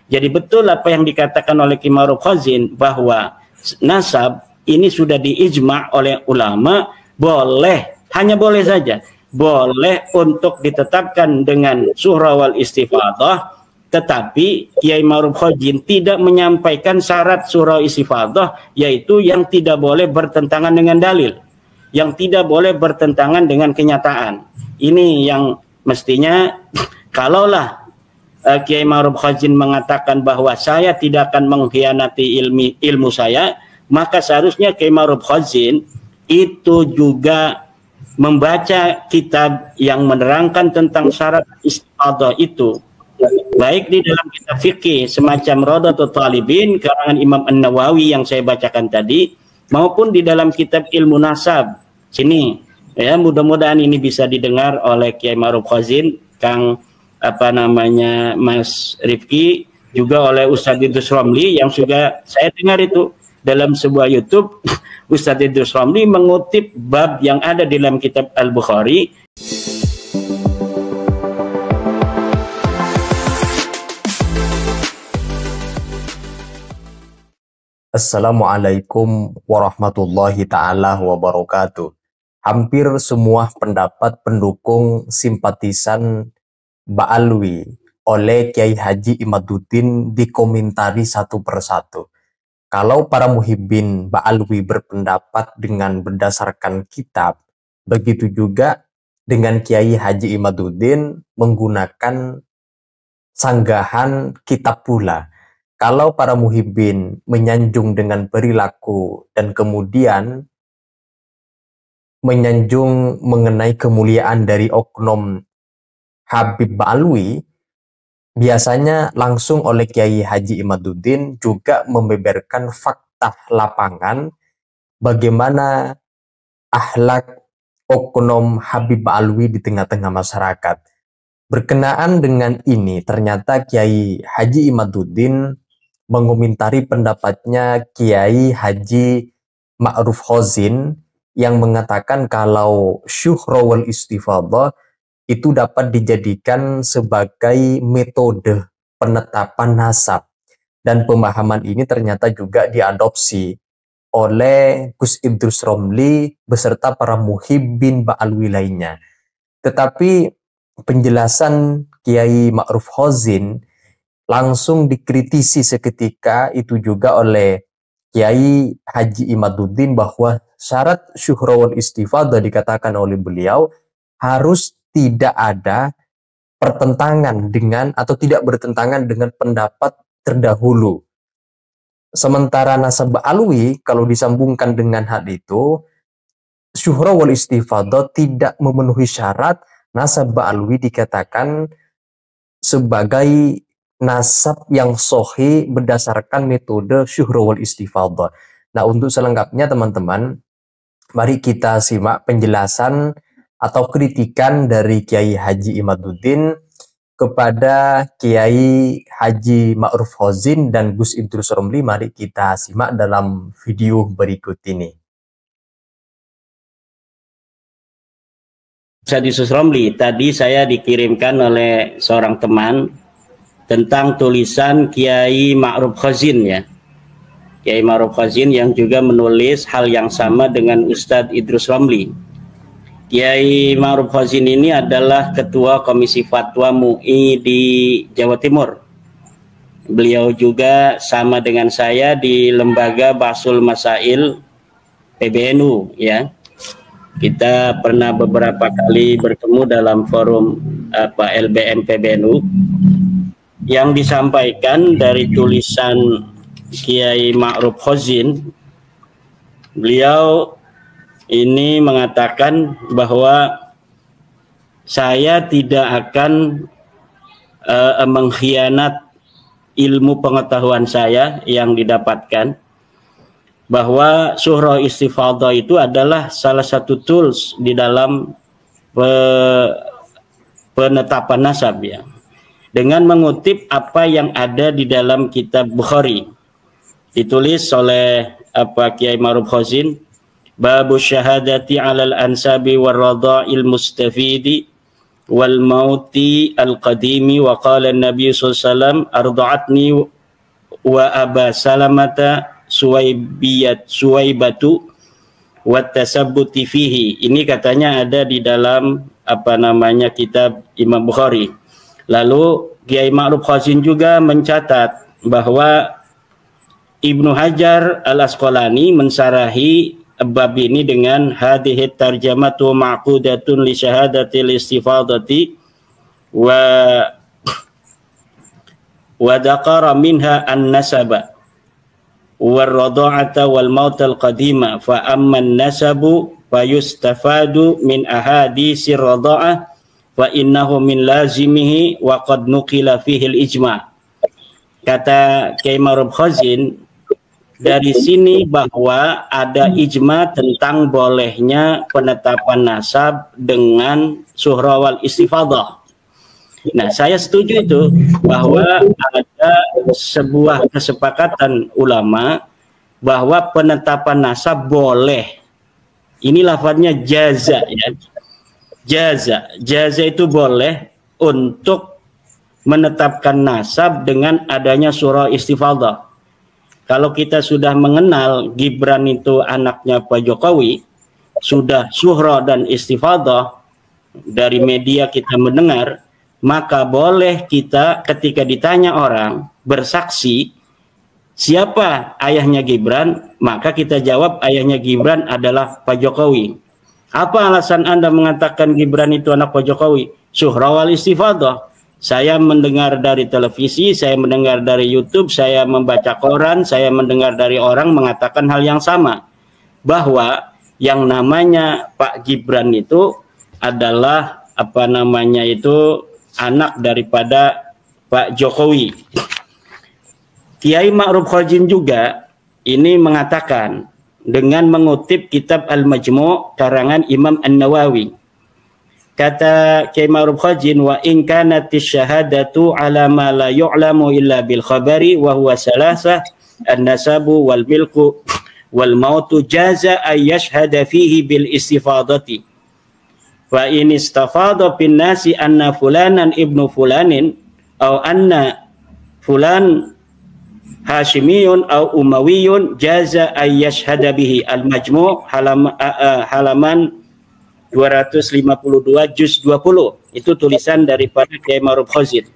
Jadi betul apa yang dikatakan oleh Kiai Ma'ruf Khazin bahwa nasab ini sudah diijma' oleh ulama, boleh, hanya boleh saja, boleh untuk ditetapkan dengan suhra wal istifadah, tetapi Kiai Ma'ruf Khazin tidak menyampaikan syarat surah istifadah, yaitu yang tidak boleh bertentangan dengan dalil, yang tidak boleh bertentangan dengan kenyataan. Ini yang mestinya kalaulah Kiai Ma'ruf Khazin mengatakan bahwa saya tidak akan mengkhianati ilmu saya, maka seharusnya Kiai Ma'ruf Khazin itu juga membaca kitab yang menerangkan tentang syarat istifadah itu, baik di dalam kitab fikih semacam Rawdatul Talibin karangan Imam An-Nawawi yang saya bacakan tadi, maupun di dalam kitab ilmu nasab. Sini ya, mudah-mudahan ini bisa didengar oleh Kiai Ma'ruf Khazin, Kang Mas Rifki, juga oleh Ustadz Idrus Romli yang juga saya dengar itu dalam sebuah YouTube. Ustadz Idrus Romli mengutip bab yang ada di dalam kitab Al-Bukhari. Assalamualaikum warahmatullahi ta'ala wabarakatuh. Hampir semua pendapat pendukung simpatisan Ba'alwi oleh Kiai Haji Imaduddin dikomentari satu persatu. Kalau para muhibbin Ba'alwi berpendapat dengan berdasarkan kitab, begitu juga dengan Kiai Haji Imaduddin menggunakan sanggahan kitab pula. Kalau para muhibbin menyanjung dengan perilaku dan kemudian menyanjung mengenai kemuliaan dari oknum Habib Ba'alwi, biasanya langsung oleh Kiai Haji Imaduddin juga membeberkan fakta lapangan bagaimana akhlak oknum Habib Ba'alwi di tengah-tengah masyarakat. Berkenaan dengan ini, ternyata Kiai Haji Imaduddin mengomentari pendapatnya Kiai Haji Ma'ruf Khazin yang mengatakan kalau syuhra wal istifadah itu dapat dijadikan sebagai metode penetapan nasab, dan pemahaman ini ternyata juga diadopsi oleh Gus Idrus Romli beserta para muhibbin Ba'alwi lainnya. Tetapi penjelasan Kiai Ma'ruf Khazin langsung dikritisi seketika itu juga oleh Kiai Haji Imaduddin bahwa syarat syuhra wal istifadah dikatakan oleh beliau harus tidak ada pertentangan dengan atau tidak bertentangan dengan pendapat terdahulu. Sementara nasab Ba'alwi kalau disambungkan dengan hal itu, syuhra wal istifadah tidak memenuhi syarat, nasab Ba'alwi dikatakan sebagai nasab yang sahih berdasarkan metode syuhra wal istifadah. Nah, untuk selengkapnya teman-teman, mari kita simak penjelasan atau kritikan dari Kiai Haji Imaduddin kepada Kiai Haji Ma'ruf Khazin dan Gus Idrus Romli. Mari kita simak dalam video berikut ini. Ustadz Idrus Romli, tadi saya dikirimkan oleh seorang teman tentang tulisan Kiai Ma'ruf Khazin ya. Kiai Ma'ruf Khazin yang juga menulis hal yang sama dengan Ustadz Idrus Romli. Kiai Ma'ruf Khazin ini adalah Ketua Komisi Fatwa MUI di Jawa Timur. Beliau juga sama dengan saya di Lembaga Bahsul Masail PBNU ya. Kita pernah beberapa kali bertemu dalam forum LBM PBNU. Yang disampaikan dari tulisan Kiai Ma'ruf Khazin, beliau ini mengatakan bahwa saya tidak akan mengkhianat ilmu pengetahuan saya yang didapatkan, bahwa syuhra istifadah itu adalah salah satu tools di dalam penetapan nasab ya, dengan mengutip apa yang ada di dalam kitab Bukhari, ditulis oleh Kiai Ma'ruf Khazin, Babu syahadati alal ansabi war radha'il mustafidi wal mauti al-qadimi wa qala an-nabi sallallahu alaihi wasallam arda'atni wa aba salamata suwaibatu wa tasabbuti fihi. Ini katanya ada di dalam kitab Imam Bukhari. Lalu Kiai Ma'ruf Khazin juga mencatat bahwa Ibnu Hajar Al-Asqalani mensarahi bab ini dengan hadhihi tarjamatu ma'qudatun li syahadatil istifadati wa dzakara minha an-nasaba war radha'ata wal maut al-qadima fa amma an-nasabu fayustafadu min ahaditsir radha'ah wa innahu min lazimihi wa qad nuqila fihi al-ijma'. Kata Kiai Ma'ruf Khazin, dari sini bahwa ada ijma tentang bolehnya penetapan nasab dengan suhra wal istifadah. Nah, saya setuju itu bahwa ada sebuah kesepakatan ulama bahwa penetapan nasab boleh. Ini lafadznya jaza ya. Jaza itu boleh untuk menetapkan nasab dengan adanya surah istifadah. Kalau kita sudah mengenal Gibran itu anaknya Pak Jokowi, sudah suhra dan istifadah, dari media kita mendengar, maka boleh kita ketika ditanya orang bersaksi siapa ayahnya Gibran, maka kita jawab ayahnya Gibran adalah Pak Jokowi. Apa alasan Anda mengatakan Gibran itu anak Pak Jokowi? Suhra wal istifadah. Saya mendengar dari televisi, saya mendengar dari YouTube, saya membaca koran, saya mendengar dari orang mengatakan hal yang sama. Bahwa yang namanya Pak Gibran itu adalah anak daripada Pak Jokowi. Kiai Ma'ruf Khazin juga ini mengatakan dengan mengutip kitab Al-Majmu' karangan Imam An-Nawawi. Kata Kiai Ma'ruf Khazin, wa in kanatis syahadatu ala ma la yu'lamu illa bil khabari wa huwa salasah an-nasabu wal milku wal mautu jaza ay yashhada fihi bil istifadati. Fa in istafada bin nasi anna fulanan ibnu fulanin aw anna fulan Hashimiyun au Umayyun jaza ay yashhada bihi. Al-Majmu' halaman 252 juz 20. Itu tulisan daripada Kiai Ma'ruf Khazin.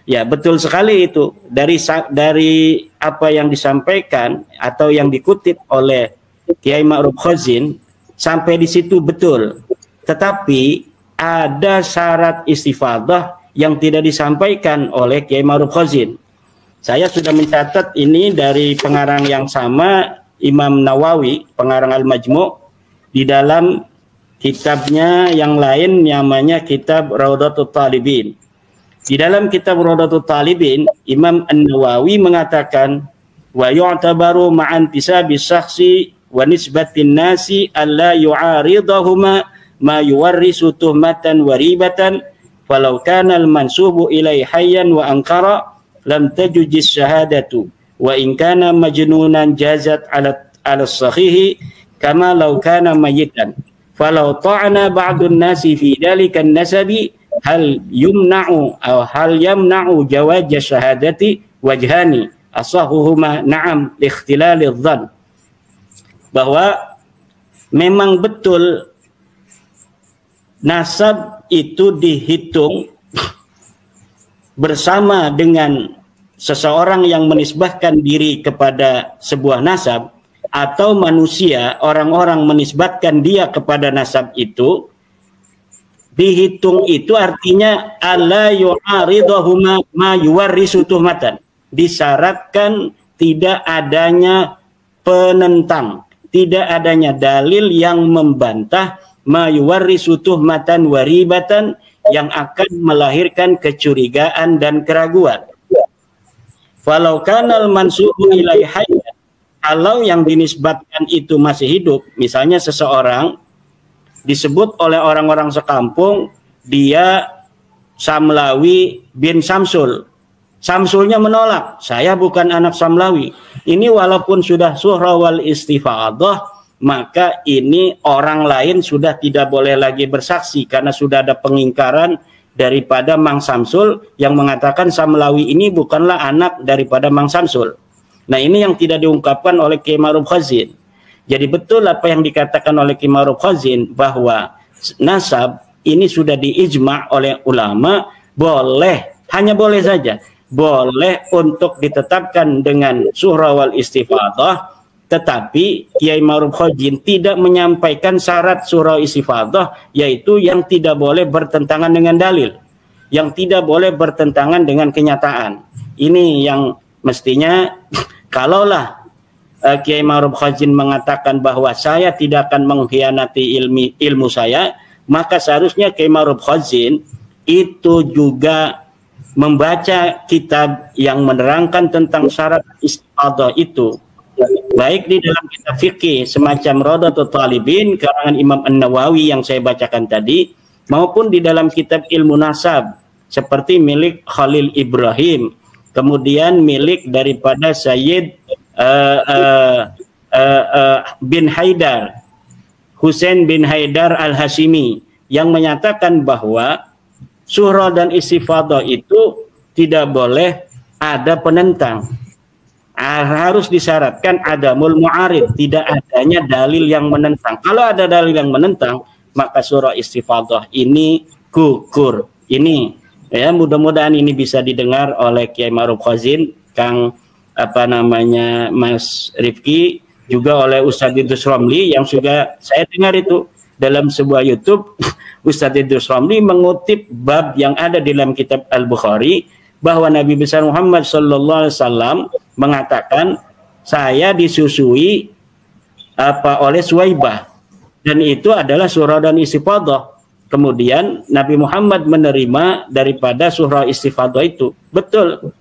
Ya, betul sekali itu. Dari apa yang disampaikan atau yang dikutip oleh Kiai Ma'ruf Khazin sampai di situ betul. Tetapi ada syarat istifadah yang tidak disampaikan oleh Kiai Ma'ruf Khazin. Saya sudah mencatat ini dari pengarang yang sama, Imam Nawawi, pengarang Al-Majmu', di dalam kitabnya yang lain namanya kitab Raudatul Talibin. Di dalam kitab Raudatul Talibin, Imam An-Nawawi mengatakan, wa yu'tabaru ma'an tisabi syakhsi wa nisbatin nasi alla yu'aridahuma ma yuwarrisu tuhmatan wa ribatan walau kana al-mansubu ilai hayyan wa ankara lam tajujis syahadatu wa in kana majnunan jazat ala sahihi kama law kana mayitan falau ta'ana ba'dun nasi fi dalika an-nasabi hal yumna'u aw hal yamna'u jawaz syahadati wajhani asahuhuma na'am li ikhtilali dhann. Bahwa memang betul nasab itu dihitung bersama dengan seseorang yang menisbahkan diri kepada sebuah nasab atau manusia, orang-orang menisbatkan dia kepada nasab itu, dihitung itu artinya alla yu'aridahuma ma yuwarrisu tuhmatan. Disyaratkan tidak adanya penentang, tidak adanya dalil yang membantah ma yuwarrisu tuhmatan wa ribatan, yang akan melahirkan kecurigaan dan keraguan. Falau kanal mansubu ilai hayyan, kalau yang dinisbatkan itu masih hidup, misalnya seseorang disebut oleh orang-orang sekampung dia Samlawi bin Samsul. Samsulnya menolak, saya bukan anak Samlawi. Ini walaupun sudah suhra wal istifadah, maka ini orang lain sudah tidak boleh lagi bersaksi karena sudah ada pengingkaran daripada Mang Samsul yang mengatakan Samlawi ini bukanlah anak daripada Mang Samsul. Nah, ini yang tidak diungkapkan oleh Kiai Ma'ruf Khazin. Jadi betul apa yang dikatakan oleh Kiai Ma'ruf Khazin bahwa nasab ini sudah diijma' oleh ulama, boleh, hanya boleh saja, boleh untuk ditetapkan dengan suhra wal istifadah, tetapi Kiai Ma'ruf Khazin tidak menyampaikan syarat suhra istifadah, yaitu yang tidak boleh bertentangan dengan dalil, yang tidak boleh bertentangan dengan kenyataan. Ini yang mestinya kalaulah Kiai Ma'ruf Khazin mengatakan bahwa saya tidak akan mengkhianati ilmu saya, maka seharusnya Kiai Ma'ruf Khazin itu juga membaca kitab yang menerangkan tentang syarat istifadah itu, baik di dalam kitab fikih semacam Rawdatul Talibin karangan Imam An-Nawawi yang saya bacakan tadi, maupun di dalam kitab ilmu nasab seperti milik Khalil Ibrahim, kemudian milik daripada Sayyid bin Haidar, Husain bin Haidar Al-Hashimi, yang menyatakan bahwa suhra dan istifadah itu tidak boleh ada penentang, harus disyaratkan adamul mu'arid, tidak adanya dalil yang menentang. Kalau ada dalil yang menentang, maka suhra istifadah ini gugur. Ini ya, mudah-mudahan ini bisa didengar oleh Kiai Ma'ruf Khazin, Kang Mas Rifki, juga oleh Ustadz Idrus Romli yang juga saya dengar itu dalam sebuah YouTube. Ustadz Idrus Romli mengutip bab yang ada di dalam kitab Al-Bukhari bahwa Nabi besar Muhammad SAW mengatakan, saya disusui oleh Suwaibah, dan itu adalah surah dan istifadah. Kemudian Nabi Muhammad menerima daripada surah istifadah itu. Betul,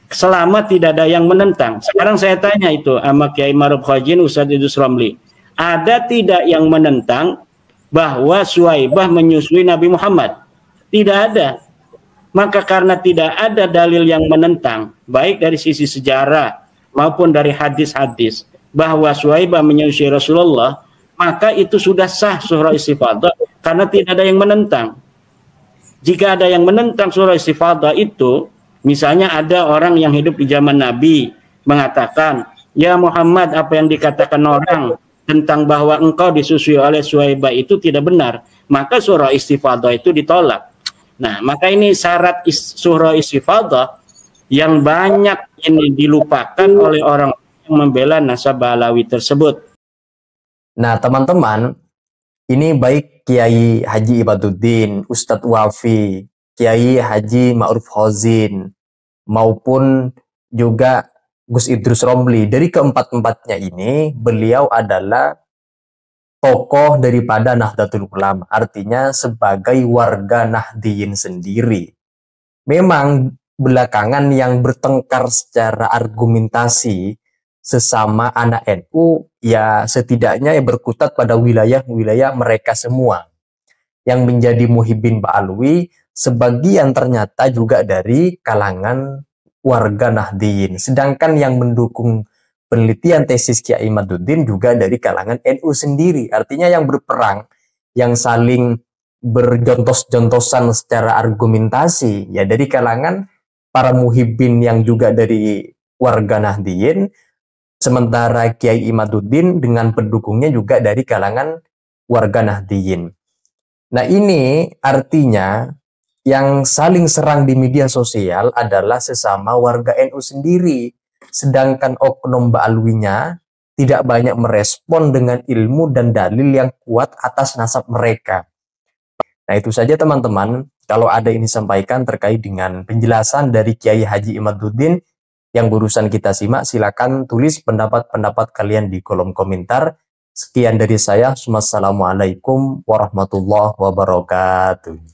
selama tidak ada yang menentang. Sekarang saya tanya itu sama Kiai Ma'ruf Khazin, Ustadz Idrus Romli, ada tidak yang menentang bahwa Suwaibah menyusui Nabi Muhammad? Tidak ada. Maka karena tidak ada dalil yang menentang, baik dari sisi sejarah maupun dari hadis-hadis, bahwa Suwaibah menyusui Rasulullah, maka itu sudah sah surah istifadah karena tidak ada yang menentang. Jika ada yang menentang surah istifadah itu, misalnya ada orang yang hidup di zaman Nabi mengatakan, ya Muhammad, apa yang dikatakan orang tentang bahwa engkau disusui oleh Suwaibah itu tidak benar, maka surah istifadah itu ditolak. Nah, maka ini syarat surah istifadah yang banyak ini dilupakan oleh orang yang membela nasab Alawi tersebut. Nah, teman-teman, ini baik Kiai Haji Ibaduddin, Ustadz Wafi, Kiai Haji Ma'ruf Khazin, maupun juga Gus Idrus Romli. Dari keempat-empatnya ini, beliau adalah tokoh daripada Nahdlatul Ulama, artinya sebagai warga Nahdiyin sendiri. Memang belakangan yang bertengkar secara argumentasi sesama anak NU, ya setidaknya berkutat pada wilayah-wilayah mereka semua. Yang menjadi muhibbin Ba'alwi, sebagian ternyata juga dari kalangan warga Nahdiyin. Sedangkan yang mendukung penelitian tesis Kiai Imaduddin juga dari kalangan NU sendiri. Artinya yang berperang, yang saling berjontos-jontosan secara argumentasi, ya dari kalangan para muhibbin yang juga dari warga Nahdiyin, sementara Kiai Imaduddin dengan pendukungnya juga dari kalangan warga Nahdiyin. Nah, ini artinya yang saling serang di media sosial adalah sesama warga NU sendiri. Sedangkan oknum Ba'alwinya tidak banyak merespon dengan ilmu dan dalil yang kuat atas nasab mereka. Nah, itu saja teman-teman. Kalau ada yang disampaikan terkait dengan penjelasan dari Kiai Haji Imaduddin yang barusan kita simak, silakan tulis pendapat-pendapat kalian di kolom komentar. Sekian dari saya. Wassalamualaikum warahmatullahi wabarakatuh.